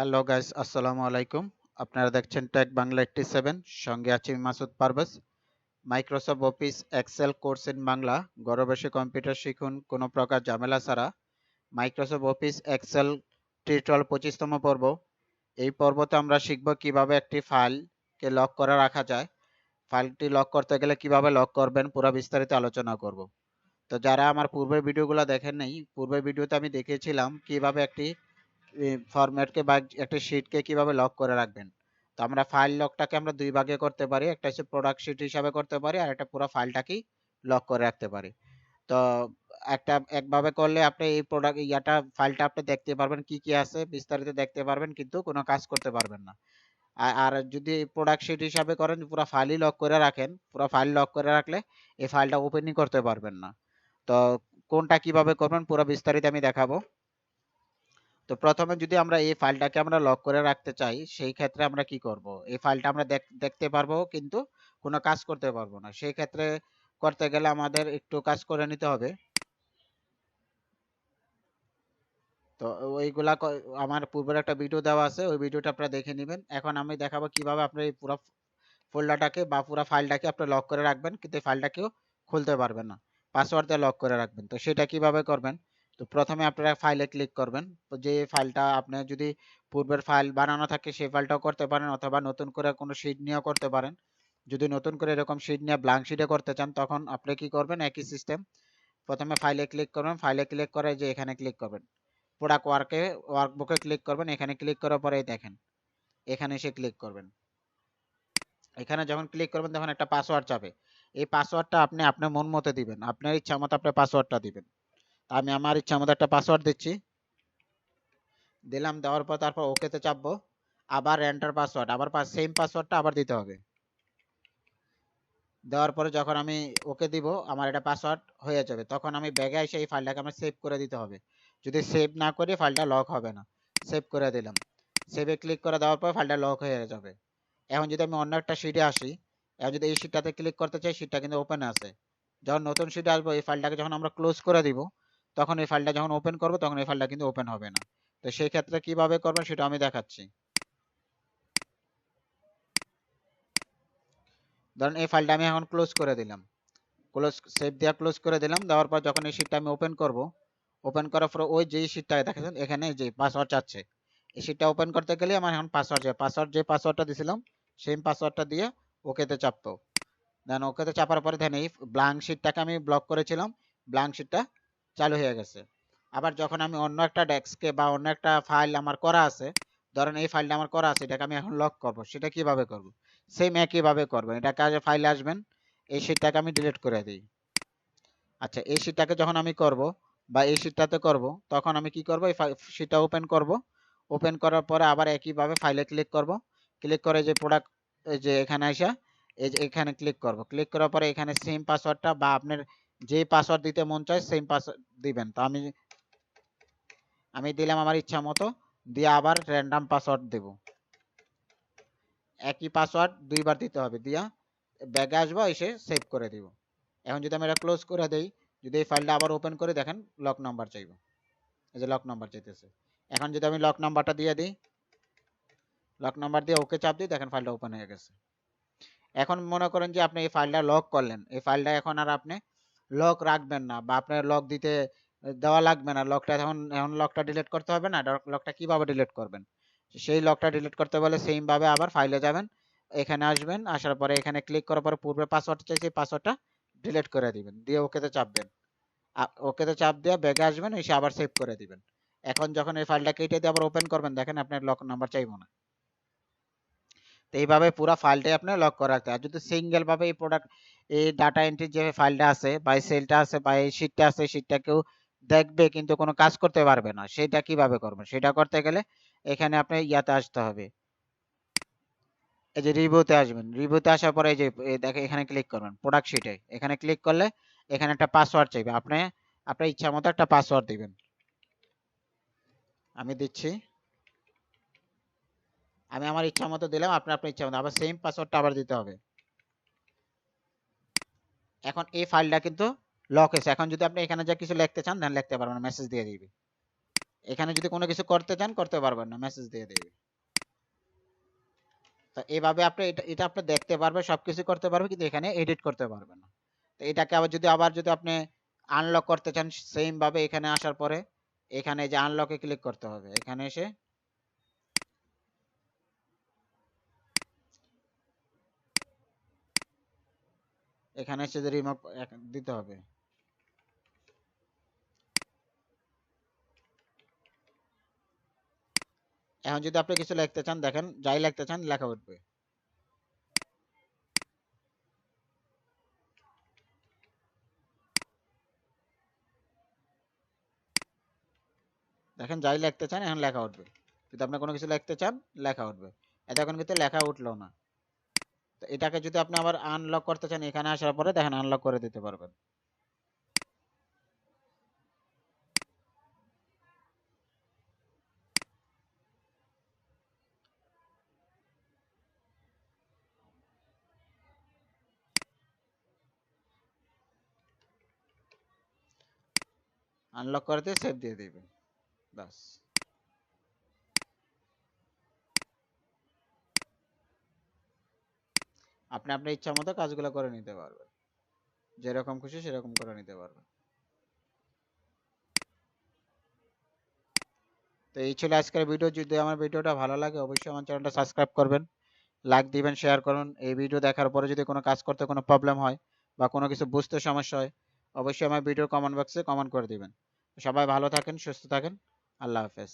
Hello guys, আসসালামু আলাইকুম। আপনারা দেখছেন টেক বাংলা 87, সঙ্গে আছি Masud Parvez. Microsoft Office Excel course in Bangla. ঘরে বসে কম্পিউটার শিখুন কোনো প্রকার ঝামেলা ছাড়া। মাইক্রোসফট অফিস এক্সেল টিউটোরিয়াল 25তম পর্ব। এই পর্বতে আমরা শিখব কিভাবে একটি ফাইলকে লক করে রাখা যায়। ফাইলটি লক করতে গেলে কিভাবে লক করবেন পুরো বিস্তারিত আলোচনা করব। তো যারা আমার পূর্বের ভিডিওগুলো দেখেন নাই, পূর্বের ভিডিওতে আমি দেখিয়েছিলাম কিভাবে একটি ফরম্যাটকে বা একটা শিটকে কিভাবে লক করে রাখবেন। তো আমরা ফাইল লকটাকে আমরা দুই ভাগে করতে পারি, একটা হচ্ছে প্রোডাক্ট শিট হিসাবে করতে পারি, আর একটা পুরো ফাইলটাকেই লক করে রাখতে পারি। তো একটা একভাবে করলে আপনি এই প্রোডাক্ট ফাইলটা আপনি দেখতে পারবেন কি কি আছে, বিস্তারিত দেখতে পারবেন, কিন্তু কোনো কাজ করতে পারবেন না। আর যদি প্রোডাক্ট শিট হিসাবে করেন, পুরো ফাইলই লক করে রাখেন, পুরো ফাইল লক করে রাখলে এই ফাইলটা ওপেনই করতে পারবেন না। তো কোনটা কিভাবে করবেন পুরো বিস্তারিত আমি দেখাবো। তো প্রথমে যদি আমরা এই ফাইলটাকে আমরা লক করে রাখতে চাই, সেই ক্ষেত্রে আমরা কি করব? এই ফাইলটা আমরা দেখতে পারবো, কিন্তু কোনো কাজ করতে পারবো না। সেই ক্ষেত্রে করতে গেলে আমাদের একটু কাজ করে নিতে হবে। তো ওইগুলা আমার পূর্বের একটা ভিডিও দেওয়া আছে, ওই ভিডিওটা আপনারা দেখে নেবেন। এখন আমি দেখাবো কিভাবে আপনি এই পুরো ফোল্ডারটাকে বা পুরো ফাইলটাকে আপনি লক করে রাখবেন, কিন্তু এই ফাইলটাকেও খুলতে পারবেন না। পাসওয়ার্ড দিয়ে লক করে রাখবেন। তো সেটা কিভাবে করবেন? তো প্রথমে আপনারা ফাইলে ক্লিক করবেন। তো যে ফাইলটা আপনি যদি পূর্বের ফাইল বানানো থাকে সেই ফাইলটাও করতে পারেন, অথবা নতুন করে কোনো শিট নিয়েও করতে পারেন। যদি নতুন করে এরকম শিট নিয়ে ব্ল্যাঙ্ক শিটে করতে চান, তখন আপনি কি করবেন? একই সিস্টেম। প্রথমে ফাইলে ক্লিক করবেন, ফাইলে ক্লিক করে যে এখানে ক্লিক করবেন। প্রোডাক্ট ওয়ার্কবুকে ক্লিক করবেন। এখানে ক্লিক করার পরে দেখেন, এখানে এসে ক্লিক করবেন। এখানে যখন ক্লিক করবেন তখন একটা পাসওয়ার্ড চাবে। এই পাসওয়ার্ডটা আপনি আপনার মন মতো দিবেন, আপনার ইচ্ছা মতো আপনি পাসওয়ার্ডটা দিবেন। আমি আমার ইচ্ছা মতো একটা পাসওয়ার্ড দিচ্ছি, দিলাম। দেওয়ার পর তারপর ওকেতে চাপবো। আবার এন্টার পাসওয়ার্ড, আবার সেম পাসওয়ার্ডটা আবার দিতে হবে। দেওয়ার পরে যখন আমি ওকে দিব, আমার এটা পাসওয়ার্ড হয়ে যাবে। তখন আমি ব্যাগে এসে এই ফাইলটাকে আমার সেভ করে দিতে হবে। যদি সেভ না করি ফাইলটা লক হবে না। সেভ করে দিলাম। সেভে ক্লিক করে দেওয়ার পর ফাইলটা লক হয়ে যাবে। এখন যদি আমি অন্য একটা শিটে আসি, এখন যদি এই শিটটাতে ক্লিক করতে চাই, শিটটা কিন্তু ওপেন আছে। যখন নতুন শিটে আসবো, এই ফাইলটাকে যখন আমরা ক্লোজ করে দিব, তখন এই ফাইলটা যখন ওপেন করবো, তখন এই ফাইলটা কিন্তু ওপেন হবে না। তো সেই ক্ষেত্রে কিভাবে করবেন সেটা আমি দেখাচ্ছি। ধরেন এই ফাইলটা আমি এখন ক্লোজ করে দিলাম, ক্লোজ সেভ দিয়ে ক্লোজ করে দিলাম। দেওয়ার পর যখন এই শিটটা আমি ওপেন করব, ওপেন করার পর ওই যেই শিটটাকে দেখেছেন এখানে যে পাসওয়ার্ড চাচ্ছে, এই শিটটা ওপেন করতে গেলে আমার এখন পাসওয়ার্ড চাই। যে পাসওয়ার্ডটা দিয়েছিলাম সেম পাসওয়ার্ডটা দিয়ে ওকেতে চাপতো। দেন ওকেতে চাপার পরে দেখেন এই ব্ল্যাঙ্ক শিটটাকে আমি ব্লক করেছিলাম, ব্ল্যাঙ্ক শিটটা চালু হয়ে গেছে। আবার যখন আমি অন্য একটা ডেস্কে বা অন্য একটা ফাইল আমার করা আছে, ধরেন এই ফাইলটা আমার করা আছে, এটাকে আমি এখন লক করব, সেটা কিভাবে করব? সেম একইভাবে করবেন। এটা কাজে ফাইলে আসবেন, এই শিটটাকে আমি ডিলিট করে দিই। আচ্ছা, এই শিটটাকে যখন আমি করব বা এই শিটটাতে করব, তখন আমি কি করব? এই শিটটা ওপেন করব। ওপেন করার পরে আবার একইভাবে ফাইলে ক্লিক করব। ক্লিক করে যে প্রোডাক্ট, এই যে এখানে আসা, এই যে এখানে ক্লিক করব। ক্লিক করার পরে এখানে সেম পাসওয়ার্ডটা বা আপনার যে পাসওয়ার্ড দিতে মন চায় সেম পাসওয়ার্ড দিবেন। তো আমি আমি দিলাম আমার ইচ্ছা মতো, দিয়ে আবার র্যান্ডম পাসওয়ার্ড দেব। একই পাসওয়ার্ড দুইবার দিতে হবে, দিয়া ব্যাগে আসবো, এসে সেভ করে দিব। এখন যদি আমি এটা ক্লোজ করে দেই, যদি এই ফাইলটা আবার ওপেন করে দেখেন লক নাম্বার চাইবো, এই যে লক নাম্বার চাইতেছে। এখন যদি আমি লক নাম্বারটা দিয়ে দিই, লক নাম্বার দিয়ে ওকে চাপ দিই, দেখেন ফাইলটা ওপেন হয়ে গেছে। এখন মনে করেন যে আপনি এই ফাইলটা লক করলেন, এই ফাইলটা এখন আর আপনি লক রাখবেন না, বা আপনার লক দিতে দেওয়া লাগবে না। লকটা এখন এখন লকটা ডিলিট করতে হবে না। লকটা কিভাবে ডিলিট করবেন? সেই লকটা ডিলিট করতে বলে সেম ভাবে আবার ফাইলে যাবেন, এখানে আসবেন, আসার পরে এখানে ক্লিক করার পরে পূর্বে পাসওয়ার্ড চাইছে, পাসওয়ার্ডটা ডিলিট করে দিবেন, দিয়ে ওকেতে চাপবেন। ওকেতে চাপ দিয়ে ব্যাগে আসবেন, এসে আবার সেভ করে দিবেন। এখন যখন এই ফাইলটা কেটে দিয়ে আবার ওপেন করবেন, দেখেন আপনার লক নাম্বার চাইবো না। তো এইভাবে পুরো ফাইলটাই আপনি লক করে রাখতে। আর যদি সিঙ্গেল ভাবে এই প্রোডাক্ট, এই ডাটা এন্ট্রির যে ফাইলটা আছে বা এই সেলটা আছে বা এই শিটটা আছে, শিটটা কেউ দেখবে কিন্তু কোনো কাজ করতে পারবে না, সেটা কিভাবে করবেন? সেটা করতে গেলে এখানে আপনি ইয়াতে আসতে হবে, এই যে রিভিউতে আসবেন। রিভিউতে আসার পরে এই যে দেখে এখানে ক্লিক করবেন, প্রোডাক্ট শিটে এখানে ক্লিক করলে এখানে একটা পাসওয়ার্ড চাইবে। আপনি আপনার ইচ্ছা মতো একটা পাসওয়ার্ড দিবেন। আমি দিচ্ছি, আমি আমার ইচ্ছা মতো দিলাম, আপনি আপনার ইচ্ছা মতো আবার সেম পাসওয়ার্ডটা আবার দিতে হবে। এখন এই ফাইলটা কিন্তু লক হয়েছে। এখন যদি আপনি এখানে যা কিছু লিখতে চান, দেন লিখতে পারবেন, মেসেজ দিয়ে দিবে। এখানে যদি কোনো কিছু করতে চান করতে পারবেন না, মেসেজ দিয়ে দেবে। তো এইভাবে আপনি এটা এটা আপনি দেখতে পারবে, সবকিছু করতে পারবে, কিন্তু এখানে এডিট করতে পারবে না। তো এটাকে আবার যদি আপনি আনলক করতে চান সেম ভাবে এখানে আসার পরে এখানে যে আনলকে ক্লিক করতে হবে, এখানে এসে যে রিমুভ দিতে হবে। এখন যদি আপনি কিছু লিখতে চান, দেখেন যাই লিখতে চান লেখা উঠবে। দেখেন যাই লিখতে চান এখন লেখা উঠবে। যদি আপনি কোনো কিছু লিখতে চান লেখা উঠবে। এটা এখন কিন্তু লেখা উঠলো না। তো এটাকে যদি আপনি আবার আনলক করতে চান এখানে আসার পরে দেখেন আনলক করে দিতে পারবেন। আনলক করে দিয়ে সেভ দিয়ে দিবেন, বাস। আপনি আপনার ইচ্ছা মতো কাজগুলো করে নিতে পারবেন, যেরকম খুশি সেরকম করে নিতে পারবেন। তো এই ছিল আজকের ভিডিও। যদি আমার ভিডিওটা ভালো লাগে অবশ্যই আমার চ্যানেলটা সাবস্ক্রাইব করবেন, লাইক দিবেন, শেয়ার করুন। এই ভিডিও দেখার পরে যদি কোনো কাজ করতে কোনো প্রবলেম হয় বা কোনো কিছু বুঝতে সমস্যা হয় অবশ্যই আমার ভিডিওর কমেন্ট বক্সে কমেন্ট করে দিবেন। সবাই ভালো থাকেন, সুস্থ থাকেন। আল্লাহ হাফেজ।